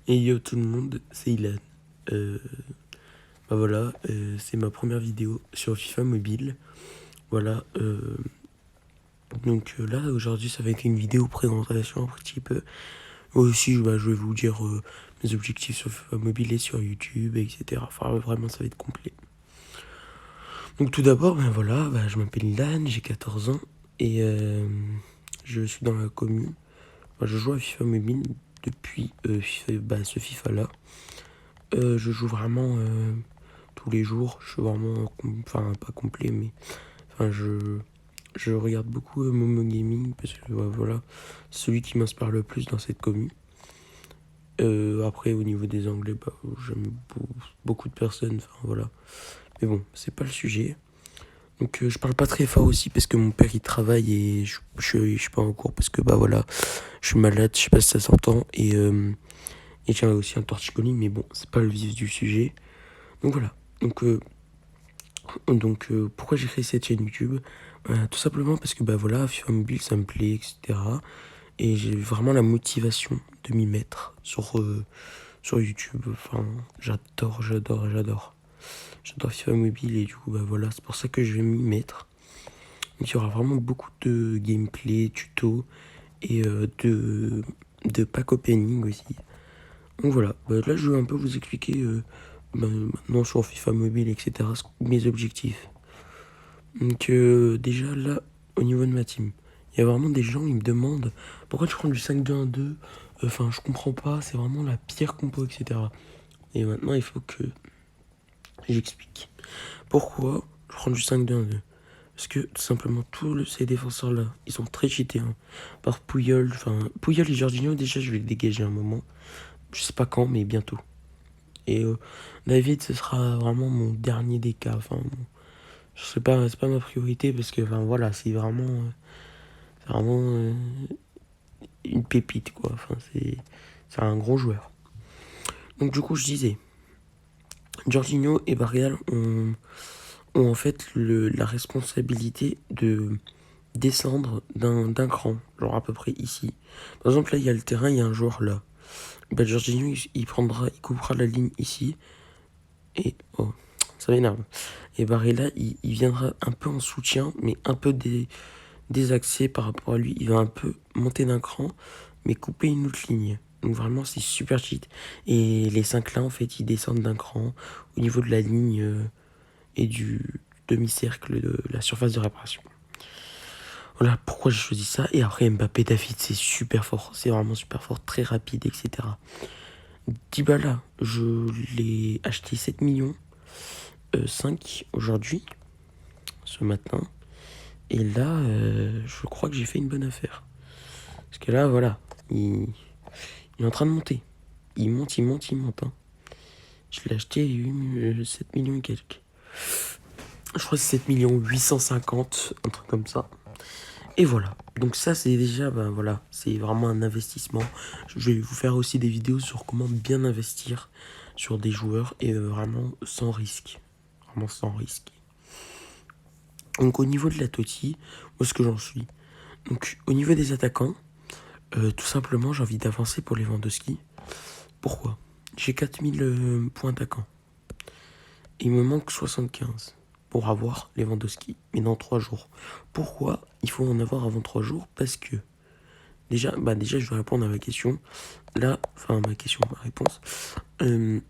Et yo tout le monde, c'est Ilan. Euh, voilà, c'est ma première vidéo sur FIFA Mobile. Voilà, donc là aujourd'hui ça va être une vidéo présentation un petit peu. Aussi je vais vous dire mes objectifs sur FIFA Mobile et sur YouTube, etc. Enfin vraiment ça va être complet. Donc tout d'abord, je m'appelle Ilan, j'ai 14 ans et je suis dans la commune. Je joue à FIFA Mobile depuis ce FIFA là. Je joue vraiment tous les jours. Je suis vraiment, enfin pas complet, mais enfin je regarde beaucoup Momo Gaming parce que voilà, c'est celui qui m'inspire le plus dans cette commune. Après au niveau des anglais, j'aime beaucoup de personnes, enfin voilà. Mais bon, c'est pas le sujet. Donc je parle pas très fort aussi parce que mon père il travaille et je suis pas en cours parce que voilà, je suis malade, je sais pas si ça s'entend et j'ai aussi un torticolis, mais bon, c'est pas le vif du sujet. Donc voilà. Donc pourquoi j'ai créé cette chaîne YouTube? Tout simplement parce que voilà, FIFA Mobile ça me plaît, etc. Et j'ai vraiment la motivation de m'y mettre sur YouTube. Enfin, j'adore. J'adore FIFA Mobile et du coup voilà, c'est pour ça que je vais m'y mettre. Donc il y aura vraiment beaucoup de gameplay, tuto et de pack opening aussi. Donc voilà, là je vais un peu vous expliquer maintenant sur FIFA Mobile, etc. mes objectifs. Donc déjà là, au niveau de ma team, il y a vraiment des gens, ils me demandent pourquoi tu prends du 5-2-1-2. Enfin, je comprends pas, c'est vraiment la pire compo, etc. Et maintenant, il faut que j'explique. Pourquoi je prends du 5-2-1-2? Parce que tout simplement, tous ces défenseurs-là, ils sont très cheatés. Hein. Par Puyol, enfin, Puyol et Jorginho, déjà, je vais le dégager un moment. Je sais pas quand, mais bientôt. Et David, ce sera vraiment mon dernier des cas. Enfin, je sais pas, c'est pas ma priorité parce que, enfin, voilà, c'est vraiment une pépite, quoi. Enfin, c'est un gros joueur. Donc, du coup, je disais, Jorginho et Barreal ont en fait la responsabilité de descendre d'un cran, genre à peu près ici. Par exemple, là, il y a le terrain, il y a un joueur là. Jorginho, il coupera la ligne ici. Et, oh, ça m'énerve. Et Barella, il viendra un peu en soutien, mais un peu désaxé par rapport à lui. Il va un peu monter d'un cran, mais couper une autre ligne. Donc vraiment, c'est super cheat. Et les 5 là, en fait, ils descendent d'un cran au niveau de la ligne et du demi-cercle de la surface de réparation. Voilà pourquoi j'ai choisi ça. Et après, Mbappé David, c'est super fort. C'est vraiment super fort, très rapide, etc. Dybala, je l'ai acheté 7 millions. 5 aujourd'hui, ce matin. Et là, je crois que j'ai fait une bonne affaire. Parce que là, voilà, il est en train de monter. Il monte. Hein. Je l'ai acheté, il y a eu 7 millions et quelques. Je crois que c'est 7 millions 850, un truc comme ça. Et voilà. Donc ça, c'est déjà, voilà, c'est vraiment un investissement. Je vais vous faire aussi des vidéos sur comment bien investir sur des joueurs et vraiment sans risque. Vraiment sans risque. Donc au niveau de la Totti, où est-ce que j'en suis? Donc au niveau des attaquants, tout simplement j'ai envie d'avancer pour Lewandowski. Pourquoi? J'ai 4000 points attaquants. Il me manque 75 pour avoir Lewandowski, mais dans 3 jours. Pourquoi il faut en avoir avant 3 jours? Parce que déjà je vais répondre à ma question. Là, enfin ma réponse. Il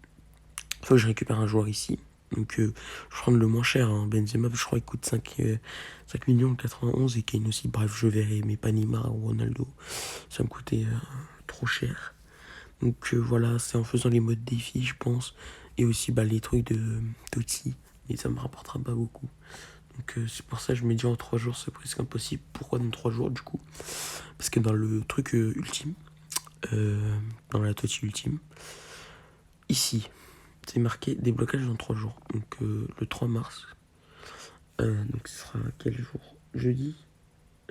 faut que je récupère un joueur ici. Donc je vais prendre le moins cher, hein. Benzema je crois qu'il coûte 5 millions 91 et Kane aussi, bref je verrai, mais pas Neymar ou Ronaldo, ça me coûtait trop cher. Donc voilà, c'est en faisant les modes défi je pense, et aussi les trucs de Totti, mais ça me rapportera pas beaucoup. Donc c'est pour ça que je me dis en 3 jours c'est presque impossible. Pourquoi dans 3 jours du coup? Parce que dans le truc ultime, dans la Totti ultime, ici, c'est marqué déblocage dans 3 jours. Donc le 3 mars. Donc ce sera quel jour? Jeudi?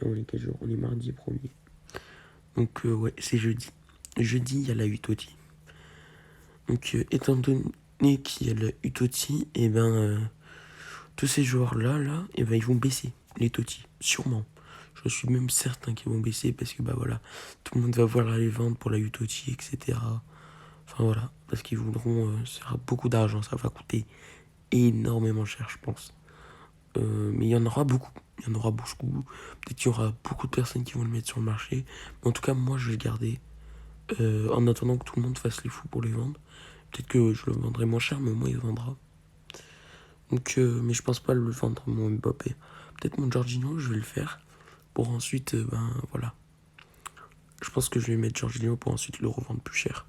On est quel jour? On est mardi 1er. Donc ouais, c'est jeudi. Jeudi, il y a la Utoti. Donc étant donné qu'il y a la Utoti, et tous ces joueurs-là, et ils vont baisser, les Toti. Sûrement. Je suis même certain qu'ils vont baisser parce que voilà, tout le monde va voir les ventes pour la Utoti, etc. Enfin voilà, parce qu'ils voudront ça sera beaucoup d'argent, ça va coûter énormément cher, je pense. Mais il y en aura beaucoup. Il y en aura beaucoup. Peut-être qu'il y aura beaucoup de personnes qui vont le mettre sur le marché. Mais en tout cas, moi, je vais le garder. En attendant que tout le monde fasse les fous pour les vendre. Peut-être que je le vendrai moins cher, mais au moins il vendra. Donc, mais je pense pas le vendre, mon Mbappé. Peut-être mon Jorginho, je vais le faire. Pour ensuite, ben voilà. Je pense que je vais mettre Jorginho pour ensuite le revendre plus cher.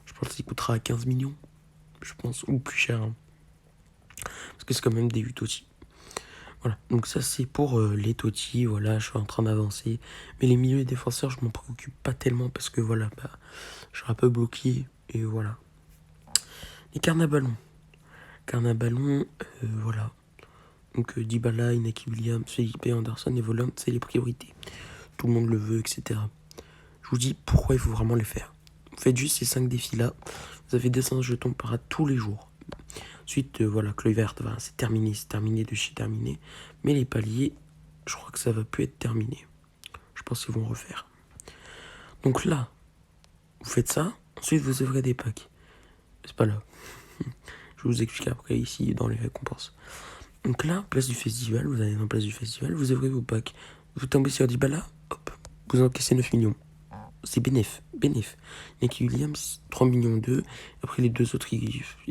Je pense qu'il coûtera 15 millions. Je pense, ou plus cher. Hein. Parce que c'est quand même des Totti. Voilà, donc ça c'est pour les Totti, voilà, je suis en train d'avancer. Mais les milieux et défenseurs, je m'en préoccupe pas tellement parce que voilà, bah, je suis un peu bloqué et voilà. Les carnavallons. Carnavallons, voilà. Donc Dybala, Inaki Williams, Felipe Anderson et Volant, c'est les priorités. Tout le monde le veut, etc. Je vous dis pourquoi il faut vraiment les faire. Vous faites juste ces 5 défis-là. Vous avez 200 jetons par tous les jours. Ensuite, voilà, Kluivert, ben, c'est terminé de chez terminé. Mais les paliers, je crois que ça va plus être terminé. Je pense qu'ils vont refaire. Donc là, vous faites ça. Ensuite, vous ouvrez des packs. C'est pas là. Je vais vous expliquer après ici dans les récompenses. Donc là, place du festival, vous allez dans place du festival, vous ouvrez vos packs. Vous tombez sur Dybala, hop, vous encaissez 9 millions. C'est bénéf. Nicky Williams, 3 millions 2. Après les deux autres,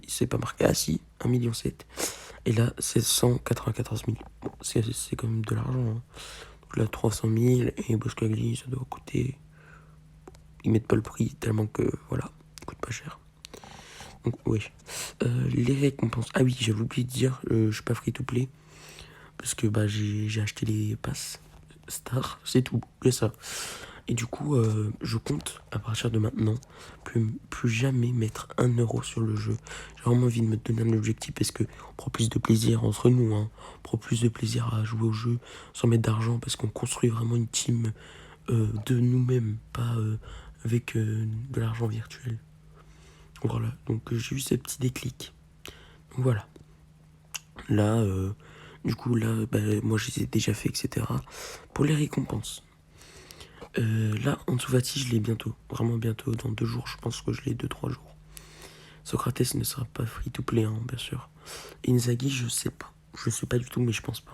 c'est pas marqué. Ah si, 1,7 million. Et là, c'est 194 000. Bon, c'est quand même de l'argent. Hein. Donc là, 300 000. Et Boskagli, ça doit coûter... Ils mettent pas le prix tellement que, voilà, ça coûte pas cher. Donc, oui. Les récompenses. Ah oui, j'avais oublié de dire, je suis pas free to play. Parce que bah, j'ai acheté les passes Star. C'est tout, que ça. Et du coup, je compte, à partir de maintenant, plus jamais mettre 1 euro sur le jeu. J'ai vraiment envie de me donner un objectif parce qu'on prend plus de plaisir entre nous. Hein. On prend plus de plaisir à jouer au jeu sans mettre d'argent parce qu'on construit vraiment une team de nous-mêmes, pas avec de l'argent virtuel. Voilà, donc j'ai eu ce petit déclic. Donc voilà. Là, du coup, là, bah, moi je les ai déjà fait, etc. Pour les récompenses. Là, Ansu Fati, je l'ai bientôt. Vraiment bientôt. Dans 2 jours, je pense que je l'ai 2-3 jours. Socrates ne sera pas free to play, hein, bien sûr. Inzaghi, je sais pas. Je sais pas du tout, mais je pense pas.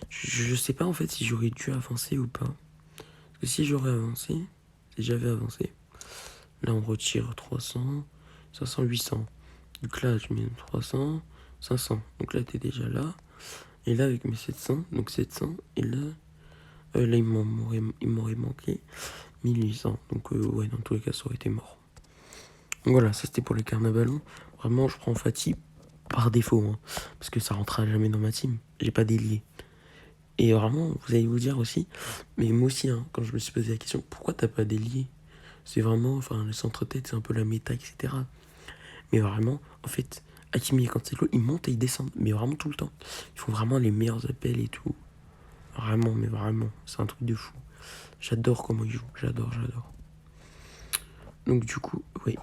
Je sais pas en fait si j'aurais dû avancer ou pas. Parce que si j'aurais avancé, si j'avais avancé, là on retire 300, 500, 800. Donc là, je mets 300, 500. Donc là, t'es déjà là. Et là, avec mes 700, donc 700. Et là, là il m'aurait manqué 1800. Donc ouais, dans tous les cas, ça aurait été mort. Donc voilà, ça c'était pour les carnavallons. Vraiment, je prends Fati par défaut. Hein, parce que ça rentrera jamais dans ma team. J'ai pas d'ailier. Et vraiment, vous allez vous dire aussi, mais moi aussi, hein, quand je me suis posé la question, pourquoi t'as pas d'ailier? C'est vraiment, enfin, le centre-tête, c'est un peu la méta, etc. Mais vraiment, en fait, Hakimi et Cancelo, ils montent et ils descendent. Mais vraiment tout le temps. Ils font vraiment les meilleurs appels et tout. Vraiment, mais vraiment, c'est un truc de fou. J'adore comment ils jouent, j'adore. Donc du coup, oui,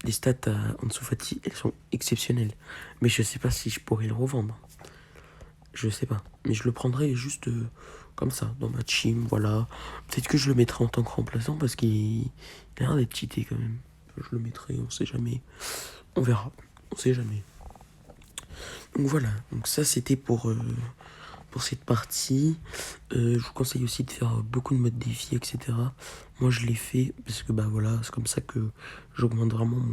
les stats à Ansu Fati, elles sont exceptionnelles. Mais je sais pas si je pourrais le revendre. Je sais pas. Mais je le prendrai juste comme ça, dans ma team, voilà. Peut-être que je le mettrai en tant que remplaçant parce qu'il a l'air d'être cheaté quand même. Je le mettrai, on sait jamais. On verra, on sait jamais. Donc voilà, donc ça c'était pour cette partie. Je vous conseille aussi de faire beaucoup de modes défis, etc. Moi je l'ai fait parce que bah voilà, c'est comme ça que j'augmente vraiment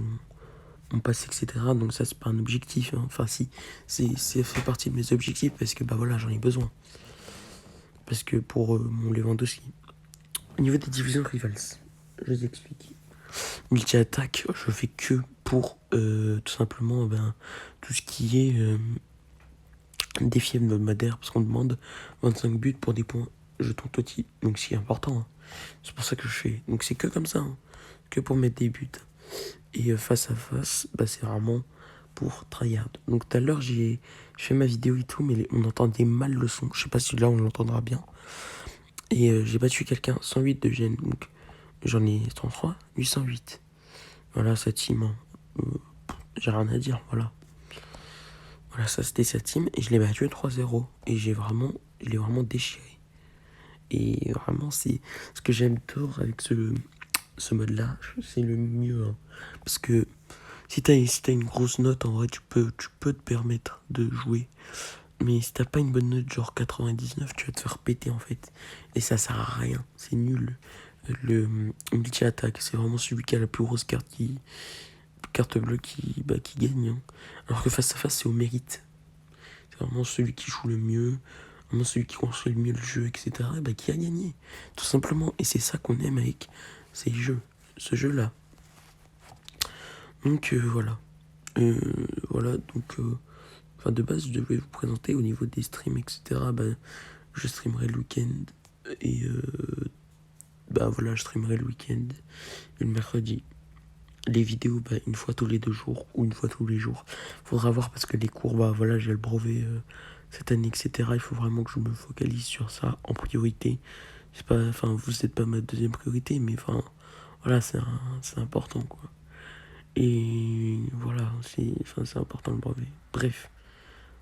mon pass, etc. Donc ça c'est pas un objectif. Hein. Enfin si, c'est fait partie de mes objectifs parce que bah voilà, j'en ai besoin. Parce que pour mon Lewandowski. Au niveau des divisions rivals, je vous explique. Multi-attaque, je fais que pour tout simplement tout ce qui est défi hebdomadaire parce qu'on demande 25 buts pour des points jetons Totti. Donc c'est important. Hein. C'est pour ça que je fais. Donc c'est que comme ça. Hein. Que pour mettre des buts. Et face à face, bah, c'est vraiment pour tryhard. Donc tout à l'heure, j'ai fait ma vidéo et tout, mais on entendait mal le son. Je sais pas si là on l'entendra bien. Et j'ai battu quelqu'un, 108 de gêne. Donc j'en ai 33, 808. Voilà sa team. Hein. J'ai rien à dire, voilà. Voilà, ça c'était sa team. Et je l'ai battu 3-0. Et je l'ai vraiment déchiré. Et vraiment, c'est ce que j'aime tort avec ce mode-là, c'est le mieux. Hein. Parce que si t'as une grosse note, en vrai, tu peux te permettre de jouer. Mais si t'as pas une bonne note, genre 99, tu vas te faire péter en fait. Et ça sert à rien, c'est nul. Le multi-attaque, c'est vraiment celui qui a la plus grosse carte bleue qui gagne. Hein. Alors que face à face, c'est au mérite. C'est vraiment celui qui joue le mieux, vraiment celui qui construit le mieux le jeu, etc. Qui a gagné. Tout simplement. Et c'est ça qu'on aime avec ces jeux. Ce jeu-là. Donc voilà. Voilà, donc... Enfin, de base, je devais vous présenter au niveau des streams, etc. Je streamerai le week-end. Et voilà, je streamerai le week-end et le mercredi. Les vidéos, une fois tous les 2 jours ou une fois tous les jours. Faudra voir parce que les cours, voilà, j'ai le brevet cette année, etc. Il faut vraiment que je me focalise sur ça en priorité. C'est pas, enfin, vous n'êtes pas ma deuxième priorité, mais enfin, voilà, c'est important, quoi. Et voilà, c'est important le brevet. Bref,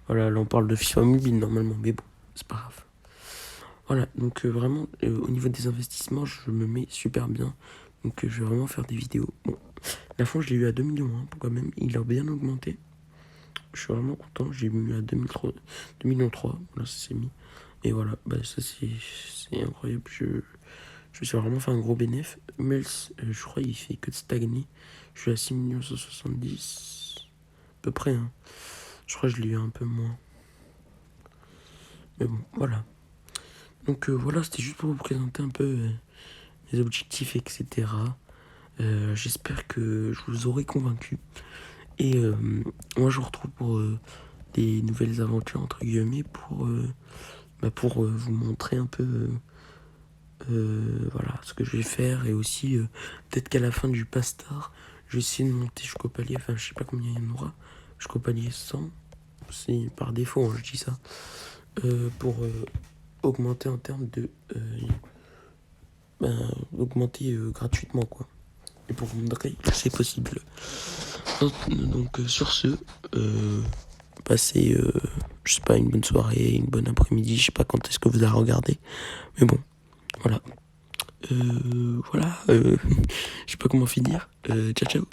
voilà, là on parle de FIFA Mobile normalement, mais bon, c'est pas grave. Voilà, donc vraiment, au niveau des investissements, je me mets super bien. Donc je vais vraiment faire des vidéos. Bon, la fois, je l'ai eu à 2 millions, hein, quand même. Il a bien augmenté. Je suis vraiment content. J'ai mis à 2 millions 3. Voilà, ça s'est mis. Et voilà, ça c'est incroyable. Je me suis vraiment fait un gros bénéf. Mels, je crois, il fait que de stagner. Je suis à 6 170. À peu près, hein. Je crois que je l'ai eu un peu moins. Mais bon, voilà. Donc voilà, c'était juste pour vous présenter un peu mes objectifs, etc. J'espère que je vous aurai convaincu. Et moi, je vous retrouve pour des nouvelles aventures, entre guillemets, pour vous montrer un peu voilà, ce que je vais faire. Et aussi, peut-être qu'à la fin du Pastar, je vais essayer de monter jusqu'au palier. Enfin, je sais pas combien il y en aura. Jusqu'au palier 100. C'est par défaut, hein, je dis ça. Pour augmenter en termes de... augmenter gratuitement, quoi. Et pour vous montrer que c'est possible. Donc sur ce, passez, je sais pas, une bonne soirée, une bonne après-midi, je sais pas quand est-ce que vous allez regarder. Mais bon, voilà. Voilà, je sais pas comment finir. Ciao ciao.